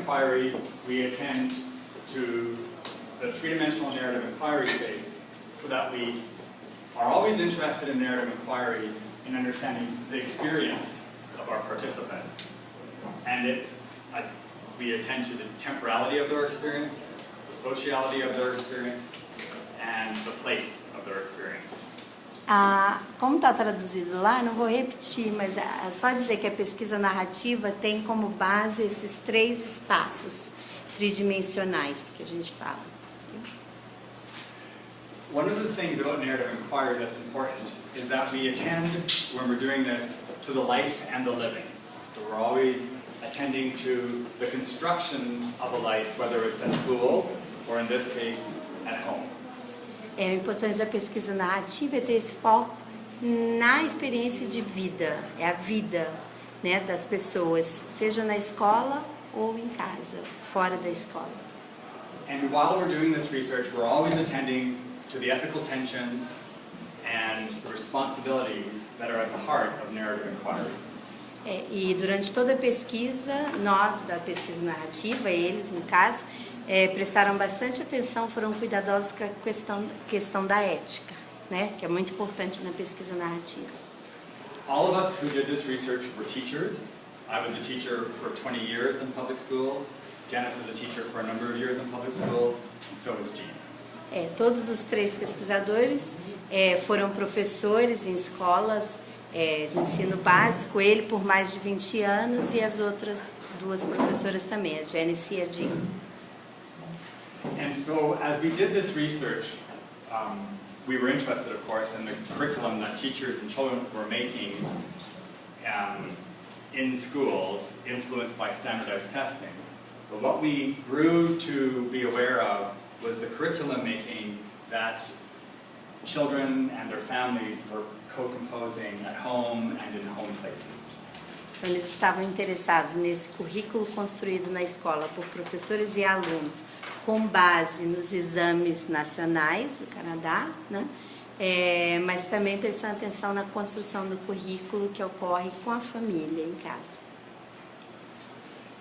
inquiry, we attend to the three-dimensional narrative inquiry space so that we are always interested in narrative inquiry in understanding the experience of our participants. And we attend to the temporality of their experience, the sociality of their experience, and the place of their experience. Como está traduzido lá, não vou repetir, mas é só dizer que a pesquisa narrativa tem como base esses três espaços tridimensionais que a gente fala. One of the things about narrative inquiry that's important is that we attend, when we're doing this, to the life and the living. So we're always attending to the construction of a life, whether it's at school or in this case, at home. O importante da pesquisa narrativa é ter esse foco na experiência de vida, é a vida, né, das pessoas, seja na escola ou em casa, fora da escola. And while we're doing this research, we're always attending to the ethical tensions and the responsibilities that are at the heart of narrative inquiry. E durante toda a pesquisa, nós da pesquisa narrativa, eles no caso, prestaram bastante atenção, foram cuidadosos com a questão da ética, né, que é muito importante na pesquisa narrativa. All of us who did this research were teachers. I was a teacher for 20 years in public schools. Janice was a teacher for a number of years in public schools, and so was Jean. Todos os três pesquisadores foram professores em escolas de ensino básico, ele por mais de 20 anos e as outras duas professoras também, a Janice e a Jean. And so as we did this research, we were interested, of course, in the curriculum that teachers and children were making in schools, influenced by standardized testing. But what we grew to be aware of was the curriculum making that children and their families were co-composing at home and in home places. Eles estavam interessados nesse currículo construído na escola por professores e alunos, com base nos exames nacionais do Canadá, né? Mas também prestando atenção na construção do currículo que ocorre com a família em casa.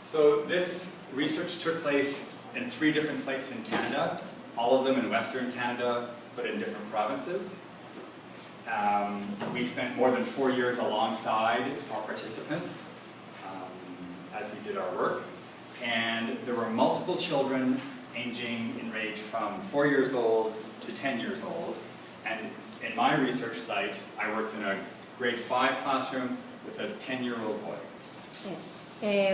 So this research took place in 3 different sites in Canada, all of them in Western Canada, but in different provinces. We spent more than 4 years alongside our participants as we did our work, and there were multiple children ranging in range from 4 years old to 10 years old. And in my research site, I worked in a grade 5 classroom with a 10-year-old boy.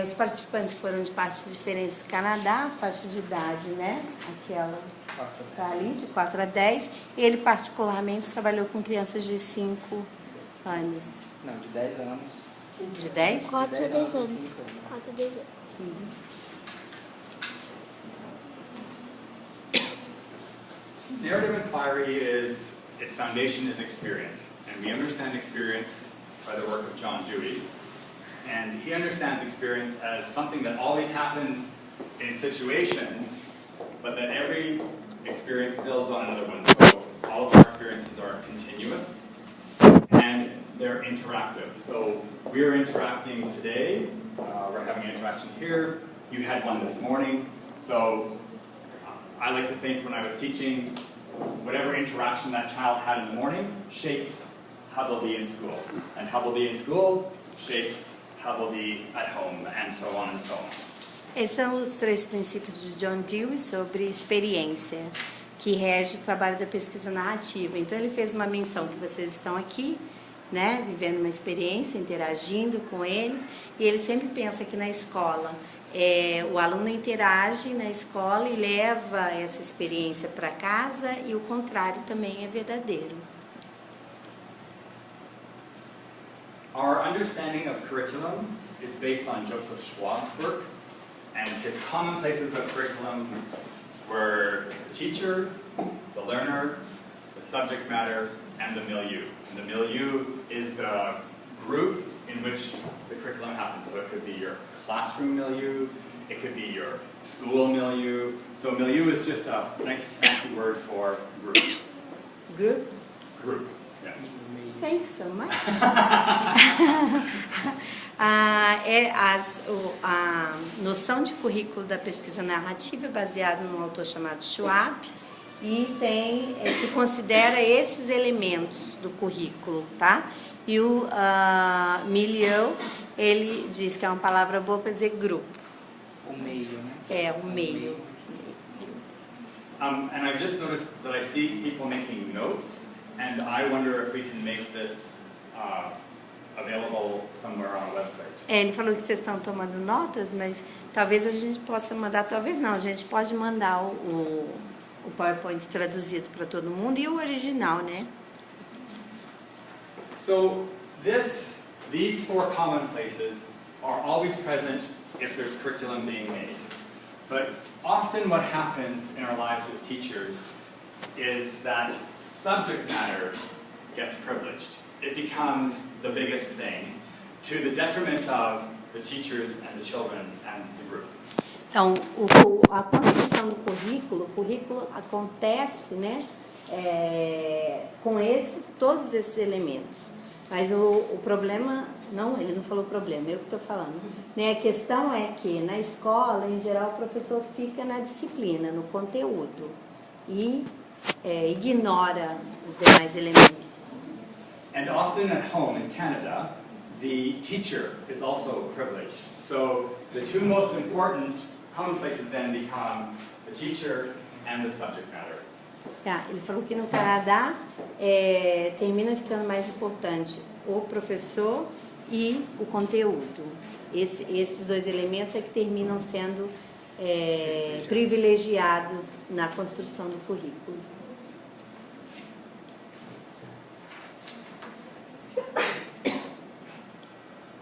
Os participantes foram de partes diferentes do Canadá, faixa de idade, né? Aquela está ali, de 4 a 10. Ele, particularmente, trabalhou com crianças de 5 anos. Não, de 10 anos. De 10? 4 a 10 anos. 4 a 10 anos. Narrative inquiry its foundation is experience. And we understand experience by the work of John Dewey. And he understands experience as something that always happens in situations, but that every experience builds on another one. So all of our experiences are continuous, and they're interactive. So we're interacting today, we're having an interaction here, you had one this morning. So I like to think when I was teaching, whatever interaction that child had in the morning shapes how they'll be in school. And how they'll be in school shapes how they'll be at home, and so on and so on. Esses são os 3 princípios de John Dewey sobre experiência, que rege o trabalho da pesquisa narrativa. Então ele fez uma menção que vocês estão aqui, né, vivendo uma experiência, interagindo com eles, e ele sempre pensa que na escola o aluno interage na escola e leva essa experiência para casa, e o contrário também é verdadeiro. Our understanding of curriculum is based on Joseph Schwab's work, and his common places of curriculum were the teacher, the learner, the subject matter, and the milieu. And the milieu is the group in which the curriculum happens. So it could be your classroom milieu, it could be your school milieu. So milieu is just a nice fancy word for group. Group? Group, yeah. Thank you so much. A noção de currículo da pesquisa narrativa é baseada num autor chamado Schwab e que considera esses elementos do currículo, tá? E o Milieu, ele diz que é uma palavra boa para dizer grupo. O meio, né? É, o meio. And I just noticed that I see people making notes, and I wonder if we can make this available somewhere on a website. Ele falou que vocês estão tomando notas, mas talvez a gente possa mandar, talvez não, a gente pode mandar o PowerPoint traduzido para todo mundo e o original, né? So these four commonplaces are always present if there's curriculum being made. But often what happens in our lives as teachers is that subject matter gets privileged. It becomes the biggest thing to the detriment of the teachers and the children and the group. Então, a construção do currículo, o currículo acontece, né, com todos esses elementos. Mas o problema, não, ele não falou problema, eu que estou falando. Né, a questão é que na escola, em geral, o professor fica na disciplina, no conteúdo, e ignora os demais elementos. And often at home in Canada, the teacher is also privileged. So the two most important commonplaces then become the teacher and the subject matter. Ele falou que no Canadá termina ficando mais importante o professor e o conteúdo. Esses dois elementos que terminam sendo privilegiados na construção do currículo.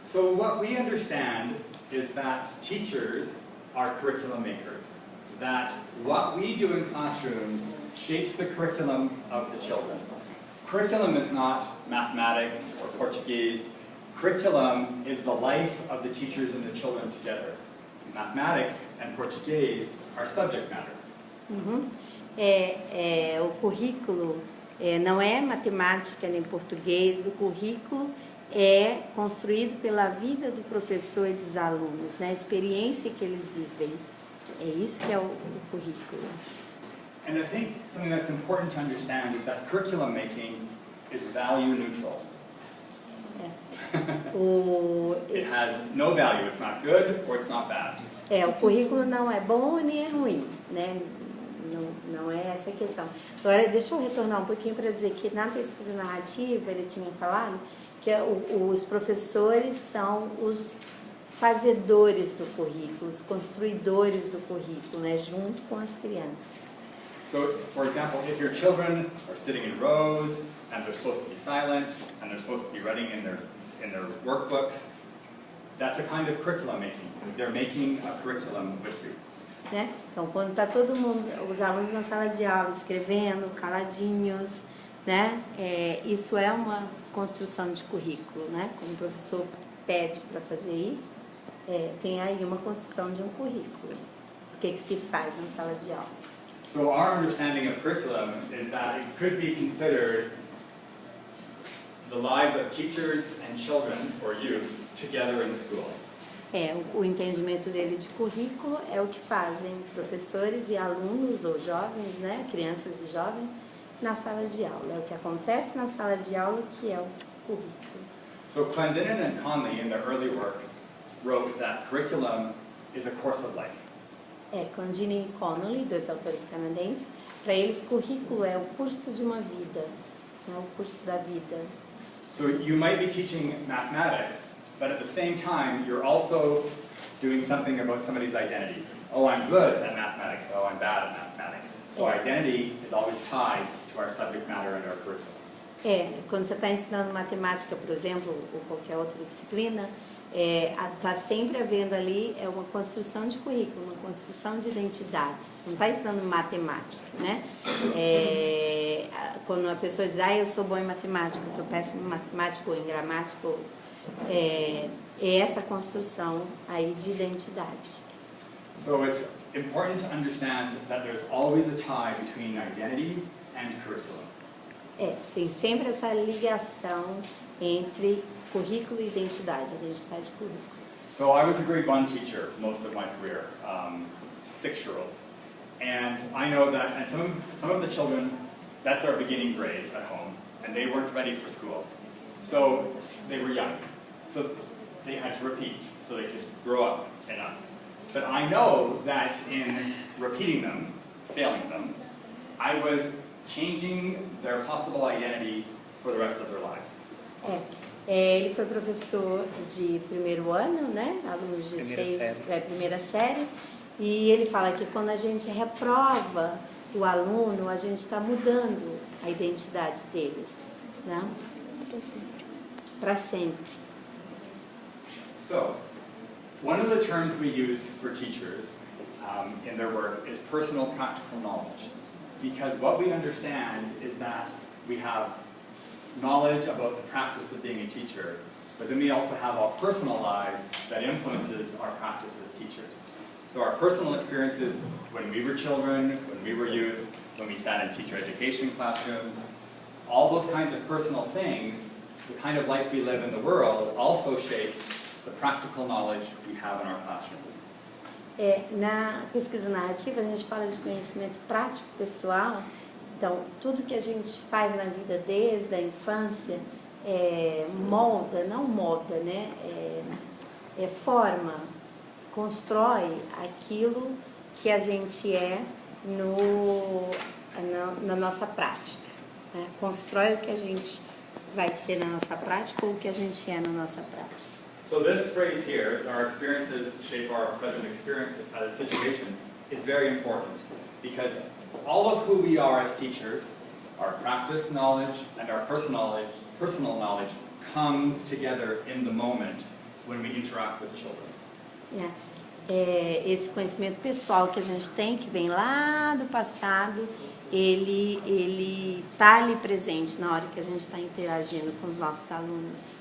So what we understand is that teachers are curriculum makers. That what we do in classrooms shapes the curriculum of the children. Curriculum is not mathematics or Portuguese. Curriculum is the life of the teachers and the children together. Mathematics and Portuguese are subject matters. O currículo não é matemática nem português, o currículo é construído pela vida do professor e dos alunos, né? A experiência que eles vivem. É isso que é o currículo. And I think something that's important to understand is that curriculum making is value neutral. It has no value. It's not good or it's not bad. O currículo não é bom nem é ruim, né? Não é essa a questão. Agora, deixa eu retornar um pouquinho para dizer que na pesquisa narrativa ele tinha falado que os professores são os fazedores do currículo, os construidores do currículo, né, junto com as crianças. So, for example, if your children are sitting in rows and they're supposed to be silent and they're supposed to be writing in their workbooks, that's a kind of curriculum making. They're making a curriculum with you. Né? Então, quando está todo mundo, os alunos na sala de aula escrevendo, caladinhos, né? Isso é uma construção de currículo, né? Quando o professor pede para fazer isso, tem aí uma construção de um currículo. O que se faz na sala de aula? So our understanding of curriculum is that it could be considered the lives of teachers and children or youth together in school. O entendimento dele de currículo é o que fazem professores e alunos ou jovens, né, crianças e jovens, na sala de aula. É o que acontece na sala de aula que é o currículo. So Clendenin and Conley, in their early work, wrote that curriculum is a course of life. Clendenin e Connolly, dois autores canadenses, para eles currículo é o curso de uma vida, né, o curso da vida. So you might be teaching mathematics, but at the same time, you're also doing something about somebody's identity. Oh, I'm good at mathematics. Oh, I'm bad at mathematics. So identity is always tied to our subject matter and our curriculum. Quando você está ensinando matemática, por exemplo, ou qualquer outra disciplina, está sempre havendo ali uma construção de currículo, uma construção de identidade. Você não está ensinando matemática, né? Quando uma pessoa diz, eu sou bom em matemática, eu sou péssimo em matemática ou em gramática, é essa construção aí de identidade. So it's important to understand that there's always a tie between identity and curriculum. Tem sempre essa ligação entre currículo e identidade e currículo. So I was a grade 1 teacher most of my career, 6-year-olds. And I know that, and some of the children, that's our beginning grade at home, and they weren't ready for school. So they were young. So they had to repeat, so they could grow up enough. But I know that in repeating them, failing them, I was changing their possible identity for the rest of their lives. Ele foi professor de primeiro ano, né? Alunos de primeira série. E ele fala que quando a gente reprova o aluno, a gente está mudando a identidade deles, né? Para sempre. Para sempre. So, one of the terms we use for teachers in their work is personal practical knowledge. Because what we understand is that we have knowledge about the practice of being a teacher, but then we also have our personal lives that influences our practice as teachers. So our personal experiences when we were children, when we were youth, when we sat in teacher education classrooms, all those kinds of personal things, the kind of life we live in the world also shapes the practical knowledge we have in our classrooms. Na pesquisa narrativa, a gente fala de conhecimento prático pessoal. Então, tudo que a gente faz na vida desde a infância forma, constrói aquilo que a gente é na nossa prática. Né? Constrói o que a gente vai ser na nossa prática ou o que a gente é na nossa prática. So this phrase here, our experiences shape our present situations, is very important because all of who we are as teachers, our practice knowledge and our personal knowledge comes together in the moment when we interact with children. Esse conhecimento pessoal que a gente tem, que vem lá do passado, ele está ali presente na hora que a gente está interagindo com os nossos alunos.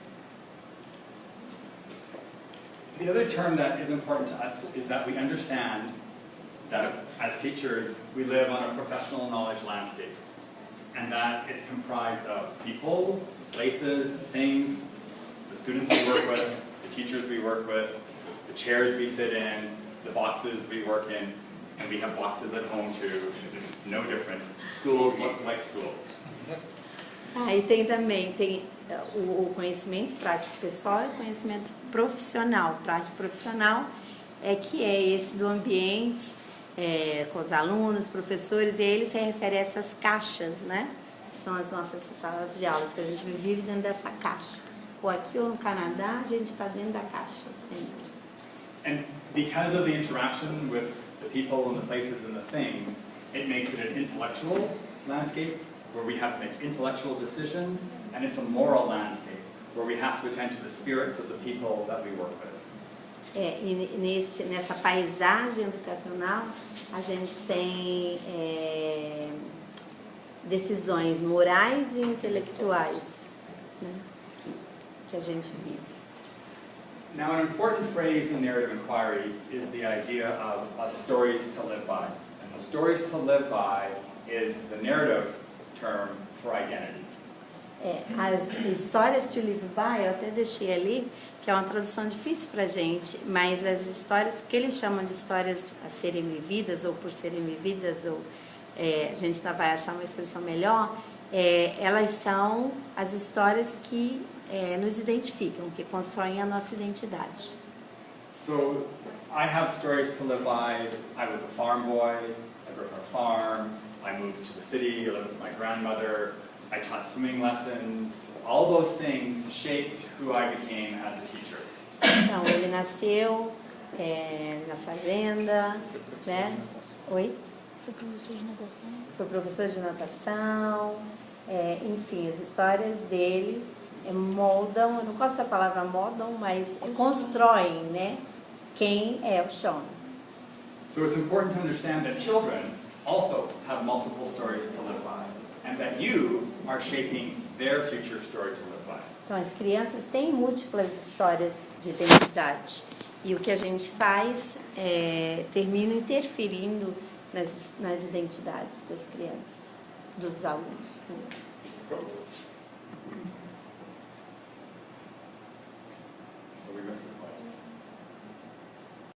The other term that is important to us is that we understand that as teachers, we live on a professional knowledge landscape, and that it's comprised of people, places, things, the students we work with, the teachers we work with, the chairs we sit in, the boxes we work in, and we have boxes at home too. It's no different. Schools look like schools. E tem o conhecimento prático pessoal e o conhecimento profissional. Prático profissional que é esse do ambiente, com os alunos, professores, e ele se refere a essas caixas, né? Que são as nossas salas de aulas, que a gente vive dentro dessa caixa. Ou aqui ou no Canadá, a gente está dentro da caixa sempre. And because of the interaction with the people and the places and the things, it makes it an intellectual landscape where we have to make intellectual decisions, and it's a moral landscape where we have to attend to the spirits of the people that we work with. Nessa paisagem educacional, a gente tem decisões morais e intelectuais, né, que a gente vive. Now, an important phrase in narrative inquiry is the idea of stories to live by. And the stories to live by is the narrative term for identity. As histórias to live by, eu até deixei ali, que é uma tradução difícil pra gente, mas as histórias que eles chamam de histórias a serem vividas, ou por serem vividas, ou a gente ainda vai achar uma expressão melhor, elas são as histórias que nos identificam, que constroem a nossa identidade. So, I have stories to live by. I was a farm boy, I grew up on a farm, I moved to the city, I lived with my grandmother, I taught swimming lessons. All those things shaped who I became as a teacher. Então, ele nasceu na fazenda, né? Oi? Foi professor de natação. Foi professor de natação, enfim, as histórias dele moldam, eu não gosto da palavra moldam, mas constroem, né, quem é o Shaun. So it's important to understand that children also have multiple stories to live by, and that you are shaping their future story to live by. Então, as crianças têm múltiplas histórias de identidade, e o que a gente faz termina interferindo nas identidades das crianças, dos alunos. Cool.